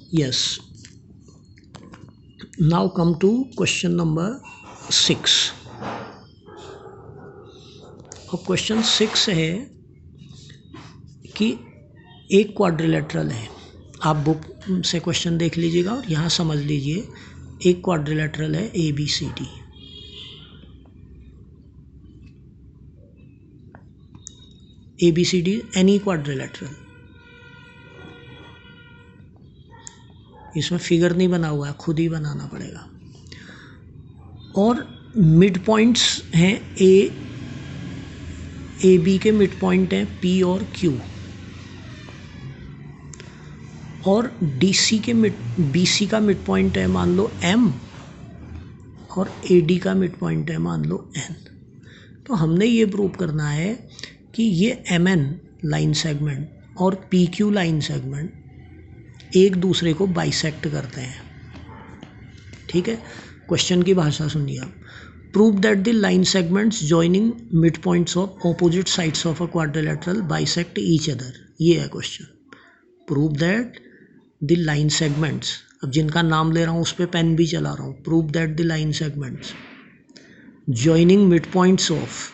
Yes, now come to question number 6। और question 6 है कि एक क्वाड्रिलेटरल है। आप बुक से क्वेश्चन देख लीजिएगा और यहाँ समझ लीजिए। एक क्वाड्रिलेटरल है ABCD। ABCD any quadrilateral. इसमें फिगर नहीं बना हुआ है, खुद ही बनाना पड़ेगा। और मिड पॉइंट्स हैं AB के मिड पॉइंट हैं P और Q, और BC का मिड पॉइंट है मान लो M, और AD का मिड पॉइंट है मान लो N। तो हमने ये प्रूव करना है कि ये MN लाइन सेगमेंट और PQ लाइन सेगमेंट एक दूसरे को बाइसेक्ट करते हैं। ठीक है, क्वेश्चन की भाषा सुनिए आप। Prove that the line segments joining mid points of opposite sides of a quadrilateral bisect each other. ये है question. Prove that the line segments, अब जिनका नाम ले रहा हूँ उस पर पेन भी चला रहा हूँ। Prove that the line segments joining mid points of,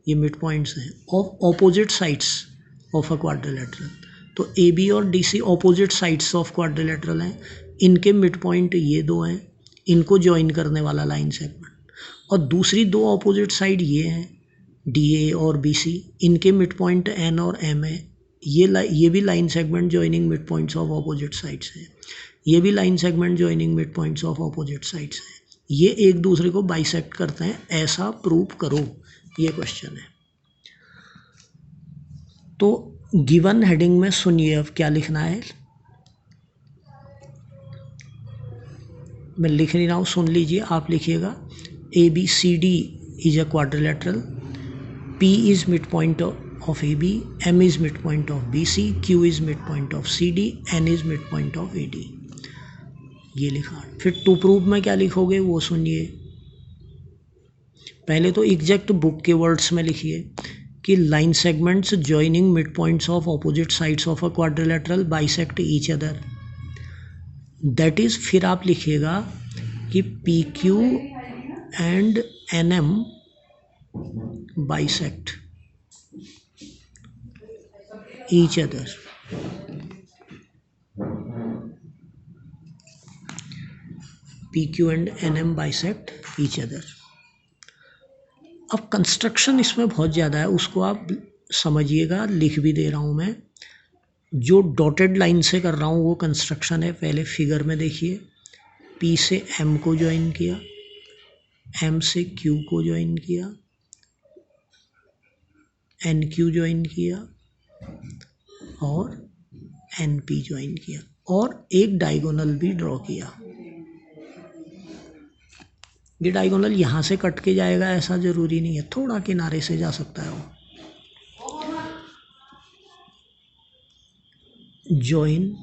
ये मिड पॉइंट्स हैं, of opposite sides of a quadrilateral. तो AB और DC opposite sides of quadrilateral हैं, इनके मिड पॉइंट ये दो हैं, इनको ज्वाइन करने वाला लाइन सेगमेंट। और दूसरी दो ऑपोजिट साइड ये हैं DA और BC, इनके मिड पॉइंट N और M है। ये भी line segment joining mid points of opposite sides है। ये भी line segment joining mid points of opposite sides है। ये एक दूसरे को बाइसेक्ट करते हैं, ऐसा प्रूव करो। ये क्वेश्चन है। तो गिवन हेडिंग में सुनिए अब क्या लिखना है। मैं लिख नहीं रहा हूँ, सुन लीजिए, आप लिखिएगा। ABCD is a quadrilateral, P is mid point of AB, M is mid point of BC, Q is mid point of CD, N is mid point of AD। ये लिखा। फिर टू प्रूव में क्या लिखोगे वो सुनिए। पहले तो एग्जैक्ट बुक के वर्ड्स में लिखिए कि line segments joining mid points of opposite sides of a quadrilateral bisect each other. That is, फिर आप लिखिएगा कि PQ and NM bisect each other. PQ and NM bisect each other. अब construction इसमें बहुत ज़्यादा है, उसको आप समझिएगा, लिख भी दे रहा हूँ मैं। जो डॉटेड लाइन से कर रहा हूँ वो कंस्ट्रक्शन है। पहले फिगर में देखिए, P से M को ज्वाइन किया, M से Q को ज्वाइन किया, NQ ज्वाइन किया और NP ज्वाइन किया, और एक डायगोनल भी ड्रॉ किया। ये डायगोनल यहाँ से कट के जाएगा ऐसा ज़रूरी नहीं है, थोड़ा किनारे से जा सकता है वो। Join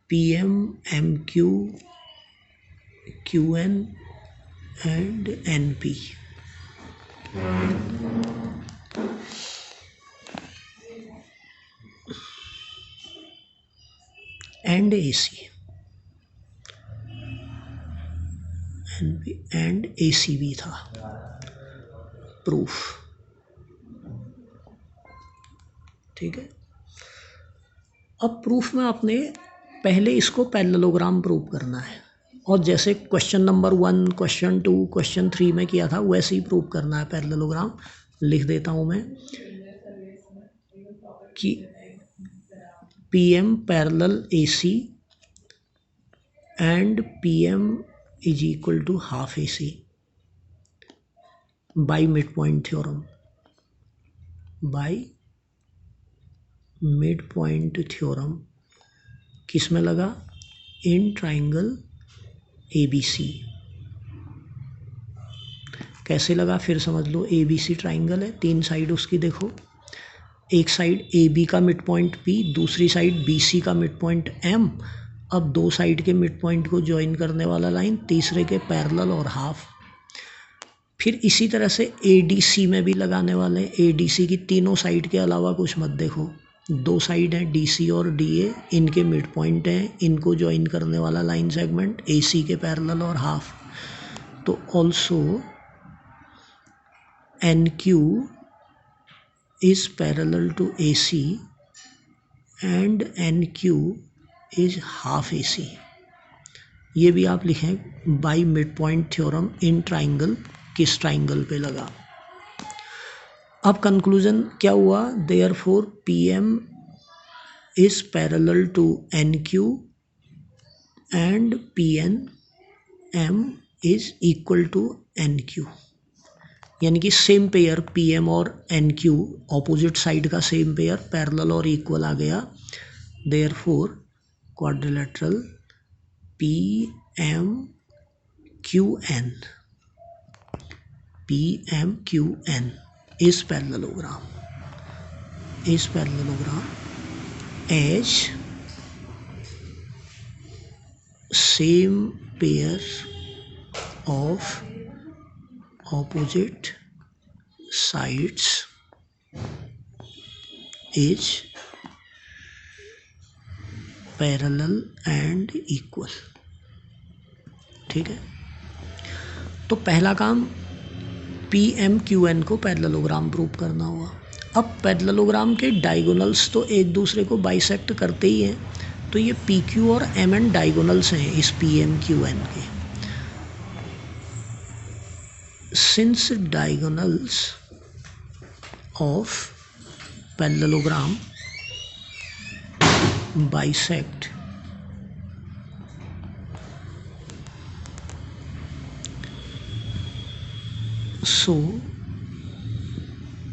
PM MQ QN and NP। And AC, NP and AC भी था। प्रूफ, ठीक है। अब प्रूफ में आपने पहले इसको पैरेललोग्राम प्रूव करना है, और जैसे क्वेश्चन नंबर 1, क्वेश्चन 2, क्वेश्चन 3 में किया था वैसे ही प्रूव करना है पैरेललोग्राम। लिख देता हूँ मैं कि PM parallel AC and PM is equal to half AC by mid point theorem. By mid point theorem किस में लगा? In triangle ABC। कैसे लगा फिर समझ लो। ABC ट्राइंगल है, तीन साइड उसकी देखो। एक साइड AB का मिड पॉइंट P, दूसरी साइड BC का मिड पॉइंट M। अब दो साइड के मिड पॉइंट को ज्वाइन करने वाला लाइन, तीसरे के पैरेलल और हाफ। फिर इसी तरह से ADC में भी लगाने वाले। ADC की तीनों साइड के अलावा कुछ मत देखो, दो साइड हैं DC और DA, इनके मिड पॉइंट हैं, इनको ज्वाइन करने वाला लाइन सेगमेंट AC के पैरेलल और हाफ। तो also NQ is parallel to AC and NQ is half AC। ये भी आप लिखें by mid point theorem in triangle, किस ट्राइंगल पे लगा। अब कंक्लूजन क्या हुआ, therefore PM is parallel to NQ and PNM is equal to NQ, यानी कि सेम पेयर PM और NQ ऑपोजिट साइड का सेम पेयर पैरेलल और इक्वल आ गया। Therefore quadrilateral PMQN is parallelogram as same pair of opposite sides is parallel and equal। ठीक है, तो पहला काम PMQN को पैरेललोग्राम प्रूव करना हुआ। अब पैरेललोग्राम के डायगोनल्स तो एक दूसरे को बाइसेक्ट करते ही हैं, तो ये PQ और MN डायगोनल्स हैं इस PMQN के। Since diagonals of parallelogram bisect so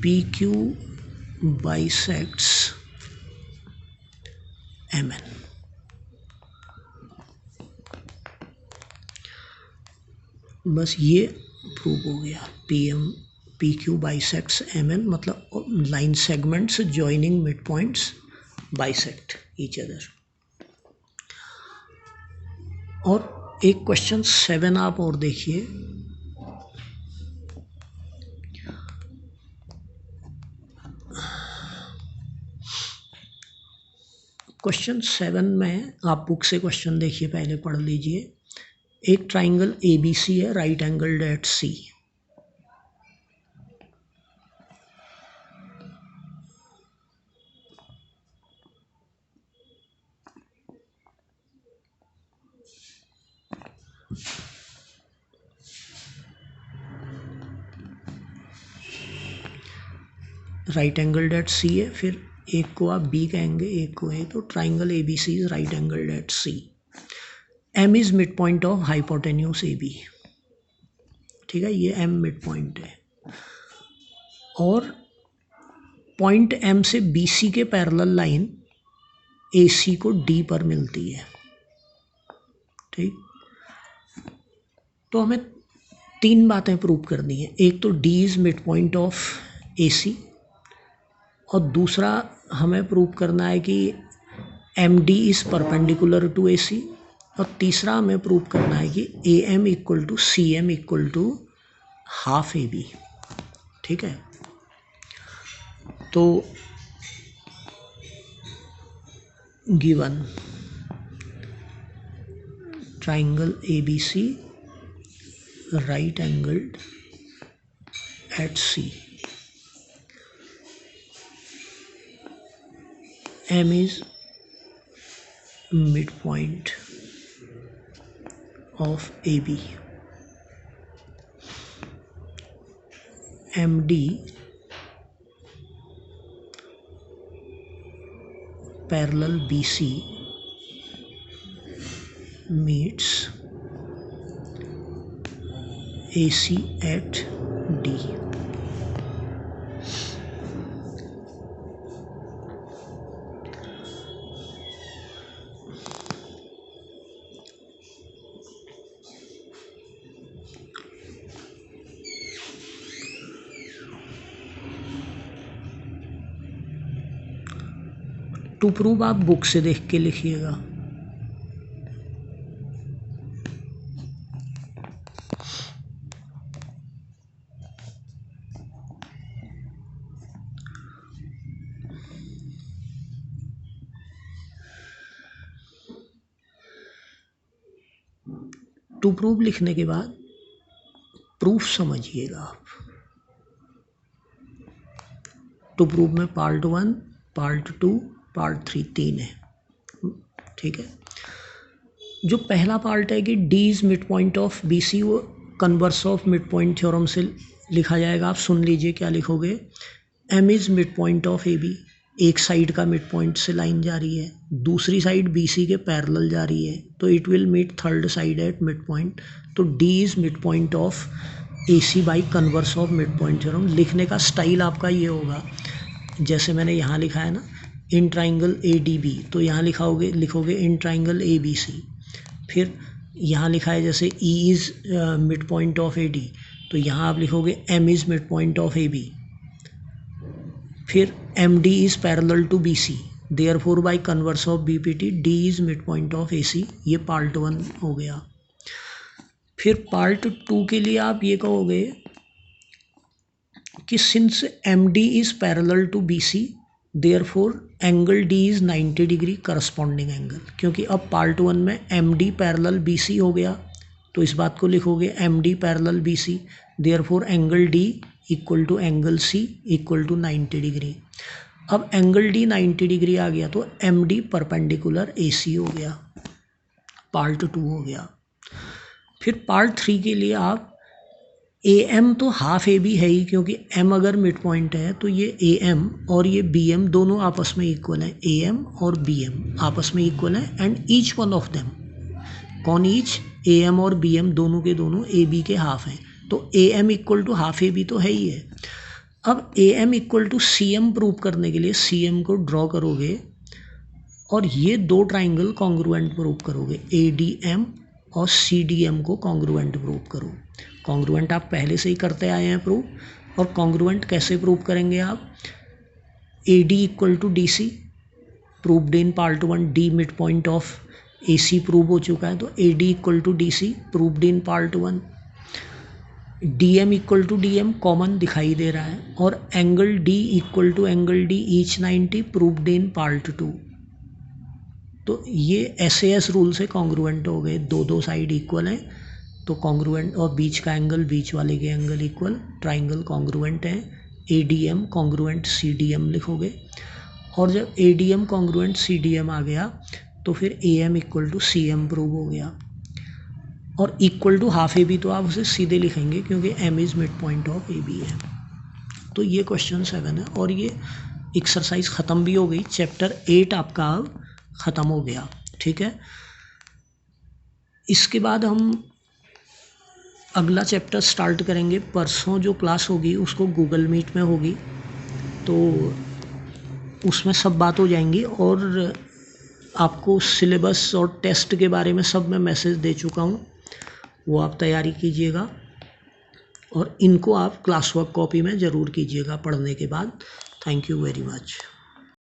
PQ bisects MN। बस ये प्रूव हो गया, PQ bisects MN, मतलब line segments joining mid points bisect each other. और एक क्वेश्चन 7 आप और देखिए। क्वेश्चन 7 में आप बुक से क्वेश्चन देखिए, पहले पढ़ लीजिए। एक ट्राइंगल ABC है, right angled at C। Right angled at C है, फिर एक को आप B कहेंगे, एक को A, तो triangle ABC is right angled at C। M is mid point of hypotenuse AB। ठीक है, ये M मिड पॉइंट है, और पॉइंट M से BC के पैरेलल लाइन AC को D पर मिलती है। ठीक, तो हमें 3 बातें प्रूव करनी है। एक तो D is mid point of AC, और दूसरा हमें प्रूव करना है कि MD is perpendicular to AC, और तीसरा हमें प्रूव करना है कि AM equal to CM equal to half AB। ठीक है, तो given triangle ABC right angled at C, M is midpoint of AB, MD parallel BC meets AC at D। To prove आप बुक से देख के लिखिएगा। टू प्रूव लिखने के बाद प्रूफ समझिएगा आप। टू प्रूव में पार्ट 1, पार्ट 2, पार्ट 3 3 है, ठीक है। जो पहला पार्ट है कि D is mid point of B C, वो converse of mid point theorem से लिखा जाएगा। आप सुन लीजिए क्या लिखोगे। M is mid point of A B, एक साइड का मिड पॉइंट से लाइन जा रही है, दूसरी साइड बी सी के पैरेलल जा रही है, तो it will meet third side at mid point. तो D is mid point of A C by converse of mid point theorem. लिखने का स्टाइल आपका ये होगा, जैसे मैंने यहाँ लिखा है ना, in triangle A D B, तो यहाँ लिखोगे इन ट्राइंगल ए बी सी। फिर यहाँ लिखा है जैसे E is mid point of A D, तो यहाँ आप लिखोगे M is mid point of A B. फिर M D is parallel to B C, therefore by converse of B P T D is mid point of A C. ये part 1 हो गया। फिर part 2 के लिए आप ये कहोगे कि since M D is parallel to B C, therefore angle D is 90 degree corresponding angle. क्योंकि अब पार्ट 1 में M D parallel B C हो गया, तो इस बात को लिखोगे M D parallel B C, therefore angle D equal to angle C equal to 90 degree. अब एंगल डी 90 डिग्री आ गया तो M D perpendicular A C हो गया, पार्ट 2 हो गया। फिर पार्ट 3 के लिए आप ए एम तो हाफ ए बी है ही, क्योंकि एम अगर मिड पॉइंट है तो ये ए एम और ये बी एम दोनों आपस में इक्वल हैं। ए एम और बी एम आपस में इक्वल हैं and each one of them, कौन ईच, ए एम और बी एम दोनों के दोनों ए बी के हाफ हैं, तो A M equal to half A B तो है ही है। अब A M equal to C M prove करने के लिए सी एम को ड्रॉ करोगे और ये दो ट्राइंगल कॉन्ग्रुएंट प्रूव करोगे, ए डी एम और सी डी एम को कॉन्ग्रुएंट प्रूव करो। कॉन्ग्रुएंट आप पहले से ही करते आए हैं प्रूव, और कॉन्ग्रुएंट कैसे प्रूव करेंगे आप, A D equal to D C proved in part 1, D mid point of A C prove हो चुका है, तो A D equal to D C proved in part 1। D M equal to D M common दिखाई दे रहा है, और angle D equal to angle D each 90 proved in part 2। तो ये SAS रूल से कॉन्ग्रुएंट हो गए, दो साइड इक्वल हैं तो कॉन्ग्रुएंट, और बीच का एंगल बीच वाले के एंगल इक्वल, ट्राइंगल कॉन्ग्रुएंट है। A D M congruent C D M लिखोगे, और जब A D M congruent C D M आ गया तो फिर A M equal to C M prove हो गया, और equal to half A B तो आप उसे सीधे लिखेंगे क्योंकि M is mid point of A B है। तो ये क्वेश्चन 7 है और ये एक्सरसाइज ख़त्म भी हो गई। चैप्टर 8 आपका अब ख़त्म हो गया, ठीक है। इसके बाद हम अगला चैप्टर स्टार्ट करेंगे। परसों जो क्लास होगी उसको गूगल मीट में होगी, तो उसमें सब बात हो जाएंगी, और आपको सिलेबस और टेस्ट के बारे में सब मैं मैसेज दे चुका हूँ, वो आप तैयारी कीजिएगा, और इनको आप क्लास वर्क कॉपी में ज़रूर कीजिएगा पढ़ने के बाद। Thank you very much.